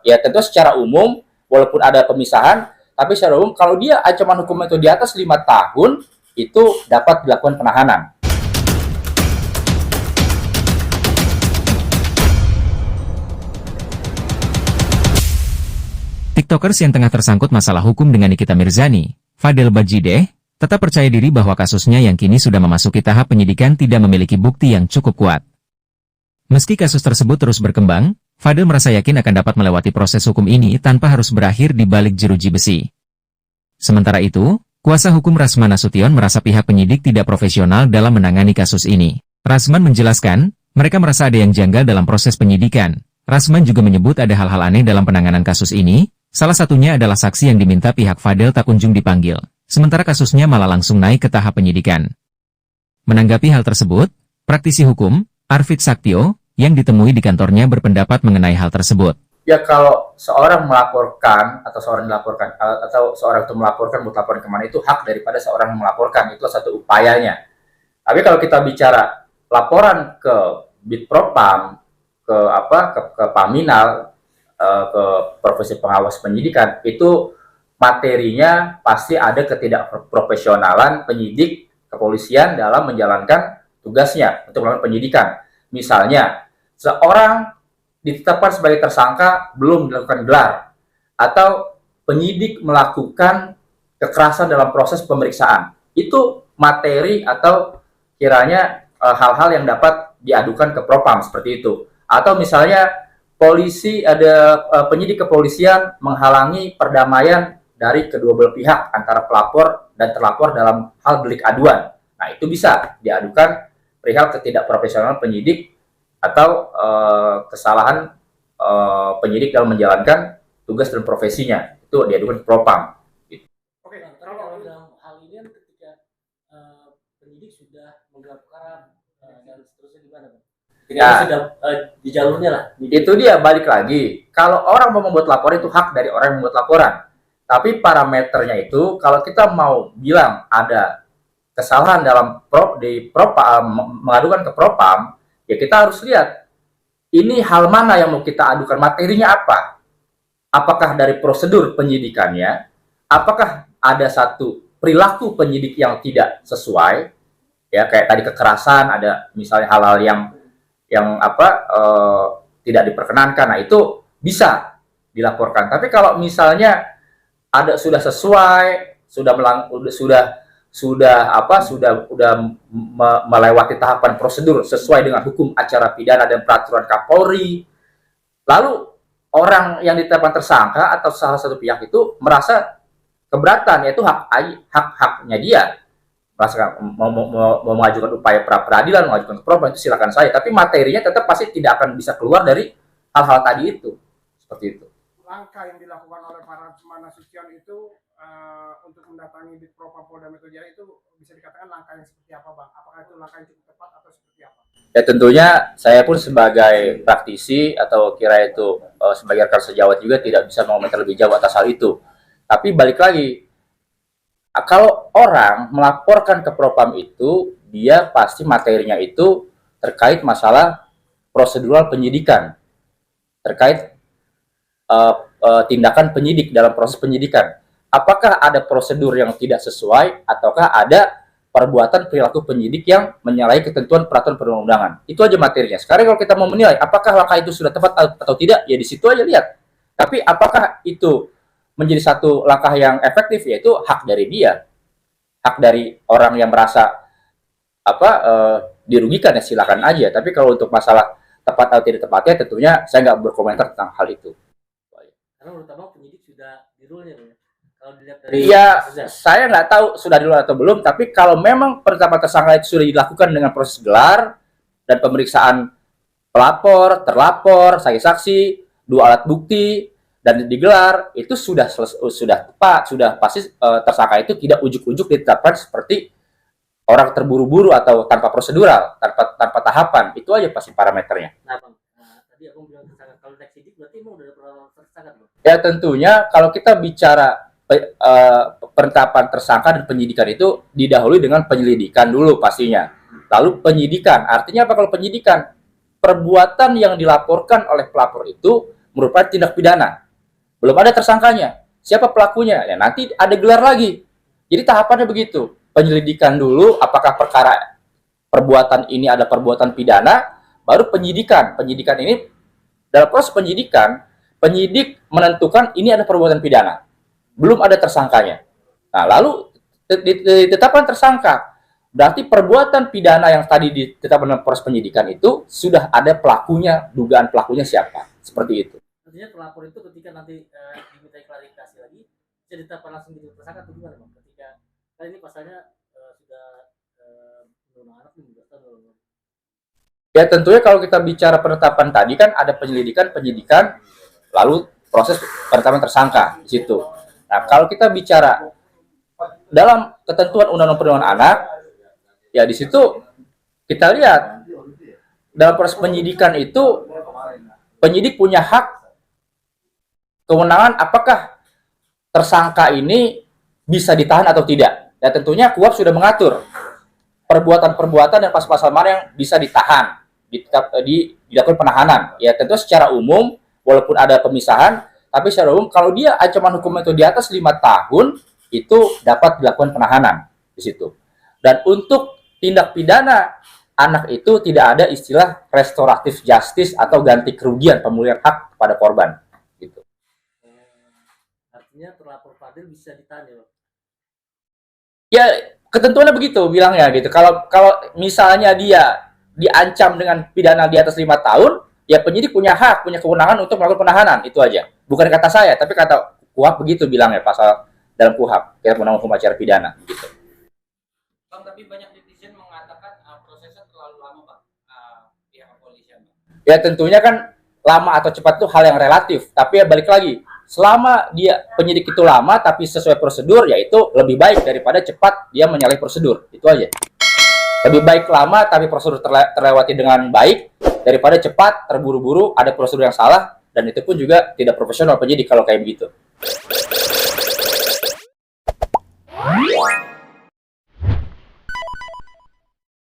Ya tentu secara umum, walaupun ada pemisahan, tapi secara umum kalau dia ancaman hukum itu di atas 5 tahun, itu dapat dilakukan penahanan. TikTokers yang tengah tersangkut masalah hukum dengan Nikita Mirzani, Fadel Bajideh, tetap percaya diri bahwa kasusnya yang kini sudah memasuki tahap penyidikan tidak memiliki bukti yang cukup kuat. Meski kasus tersebut terus berkembang, Fadel merasa yakin akan dapat melewati proses hukum ini tanpa harus berakhir di balik jeruji besi. Sementara itu, kuasa hukum Rasman Nasution merasa pihak penyidik tidak profesional dalam menangani kasus ini. Rasman menjelaskan, mereka merasa ada yang janggal dalam proses penyidikan. Rasman juga menyebut ada hal-hal aneh dalam penanganan kasus ini, salah satunya adalah saksi yang diminta pihak Fadel tak kunjung dipanggil, sementara kasusnya malah langsung naik ke tahap penyidikan. Menanggapi hal tersebut, praktisi hukum, Arvid Saktio, yang ditemui di kantornya berpendapat mengenai hal tersebut. Ya kalau seorang melaporkan, atau seorang dilaporkan, atau seorang itu melaporkan, mau laporan kemana, itu hak daripada seorang yang melaporkan, itu satu upayanya. Tapi kalau kita bicara laporan ke Bitpropam, ke Paminal, ke Profesi Pengawas Penyidikan, itu materinya pasti ada ketidakprofesionalan penyidik kepolisian dalam menjalankan tugasnya untuk melakukan penyidikan. Misalnya, seorang ditetapkan sebagai tersangka belum dilakukan gelar, atau penyidik melakukan kekerasan dalam proses pemeriksaan. Itu materi atau kiranya hal-hal yang dapat diadukan ke Propam seperti itu. Atau misalnya polisi, ada penyidik kepolisian menghalangi perdamaian dari kedua belah pihak antara pelapor dan terlapor dalam hal delik aduan. Nah, itu bisa diadukan perihal ketidakprofesionalan penyidik atau kesalahan penyidik dalam menjalankan tugas dan profesinya. Itu diadukan ke Propam. Oke, kalau dalam hal ini ketika penyidik sudah menggelar perkara dan seterusnya gimana, Bang? Ketika sudah di jalurnya lah. Itu dia, balik lagi. Kalau orang mau membuat laporan, itu hak dari orang yang membuat laporan. Tapi parameternya itu, kalau kita mau bilang ada kesalahan dalam mengadukan ke Propam, ya kita harus lihat ini hal mana yang mau kita adukan, materinya apa, apakah dari prosedur penyidikannya, apakah ada satu perilaku penyidik yang tidak sesuai, ya kayak tadi kekerasan, ada misalnya hal-hal yang tidak diperkenankan. Nah, itu bisa dilaporkan. Tapi kalau misalnya ada sudah sesuai, sudah melewati tahapan prosedur sesuai dengan hukum acara pidana dan peraturan Kapolri, lalu orang yang ditetapkan tersangka atau salah satu pihak itu merasa keberatan, yaitu haknya dia, merasa mau mengajukan upaya pra peradilan, mengajukan ke Propam, itu silakan saja. Tapi materinya tetap pasti tidak akan bisa keluar dari hal-hal tadi itu, seperti itu. Langkah yang dilakukan oleh para Rasman Nasution itu untuk mendatangi Bitpropam Polda Metro Jaya itu bisa dikatakan langkah yang seperti apa, Bang? Apakah itu langkah yang cukup tepat atau seperti apa? Ya tentunya saya pun sebagai praktisi atau kira itu sebagai rekan sejawat juga tidak bisa mengomentari lebih jauh atas hal itu. Tapi balik lagi, kalau orang melaporkan ke Propam itu, dia pasti materinya itu terkait masalah prosedural penyidikan, terkait tindakan penyidik dalam proses penyidikan. Apakah ada prosedur yang tidak sesuai, ataukah ada perbuatan perilaku penyidik yang menyalahi ketentuan peraturan perundang-undangan. Itu aja materinya. Sekarang kalau kita mau menilai apakah langkah itu sudah tepat atau tidak, ya di situ aja lihat. Tapi apakah itu menjadi satu langkah yang efektif, yaitu hak dari dia, hak dari orang yang merasa dirugikan, ya silakan aja. Tapi kalau untuk masalah tepat atau tidak tepatnya, tentunya saya nggak berkomentar tentang hal itu. Karena menurut Abang penyidik sudah di rule-nya, ya? Kalau dilihat dari saya nggak tahu sudah di luar atau belum, tapi kalau memang penetapan tersangka itu sudah dilakukan dengan proses gelar dan pemeriksaan pelapor, terlapor, saksi-saksi, 2 alat bukti, dan digelar, itu sudah tepat, sudah pasti tersangka itu tidak ujuk-ujuk ditetapkan seperti orang terburu-buru atau tanpa prosedural, tanpa tahapan. Itu aja pasti parameternya. Nah, Bang, tadi aku bilang tersangka, kalau naik sidik berarti emang udah pernah tersangka, Bang? Ya tentunya kalau kita bicara penetapan tersangka dan penyidikan itu didahului dengan penyelidikan dulu pastinya. Lalu penyidikan, artinya apa kalau penyidikan? Perbuatan yang dilaporkan oleh pelapor itu merupakan tindak pidana. Belum ada tersangkanya. Siapa pelakunya? Ya, nanti ada gelar lagi. Jadi tahapannya begitu. Penyelidikan dulu apakah perbuatan ini ada perbuatan pidana, baru penyidikan. Penyidikan ini, dalam proses penyidikan, penyidik menentukan ini ada perbuatan pidana. Belum ada tersangkanya. Nah, lalu ditetapkan tersangka. Berarti perbuatan pidana yang tadi ditetapkan dalam proses penyidikan itu sudah ada pelakunya, dugaan pelakunya siapa. Seperti itu. Artinya pelapor itu ketika nanti dimintai klarifikasi lagi, bisa ditetapkan langsung jadi tersangka atau gimana bang? Ketika kan ini pasalnya sudah undang anak 15 tahun. Ya tentunya kalau kita bicara penetapan tadi kan ada penyelidikan, penyidikan, lalu proses penetapan tersangka di situ. Nah kalau kita bicara dalam ketentuan Undang-Undang Perlindungan Anak, ya di situ kita lihat dalam proses penyidikan itu penyidik punya hak kewenangan apakah tersangka ini bisa ditahan atau tidak. Ya tentunya KUHP sudah mengatur perbuatan-perbuatan dan pasal-pasal mana yang bisa ditahan, dilakukan penahanan. Ya tentu secara umum, walaupun ada pemisahan, tapi secara umum kalau dia ancaman hukum itu di atas 5 tahun, itu dapat dilakukan penahanan di situ. Dan untuk tindak pidana anak itu tidak ada istilah restoratif justice atau ganti kerugian pemulihan hak kepada korban. Gitu. Artinya terlapor Fadil bisa ditahan ya, Bang? Ya ketentuannya begitu bilangnya gitu. Kalau misalnya dia diancam dengan pidana di atas 5 tahun, ya penyidik punya hak, punya kewenangan untuk melakukan penahanan, itu aja. Bukan kata saya, tapi kata KUHP begitu bilangnya pasal dalam KUHP, Kitab Undang Hukum Acara Pidana gitu. Bang, tapi banyak netizen mengatakan prosesnya terlalu lama, Bang. Pihak kepolisian, Bang. Ya tentunya kan lama atau cepat itu hal yang relatif, tapi ya balik lagi, selama dia penyidik itu lama tapi sesuai prosedur, ya itu lebih baik daripada cepat dia menyalahi prosedur, itu aja. Lebih baik lama tapi prosedur terlewati dengan baik daripada cepat terburu-buru ada prosedur yang salah, dan itu pun juga tidak profesional penyidik kalau kayak begitu.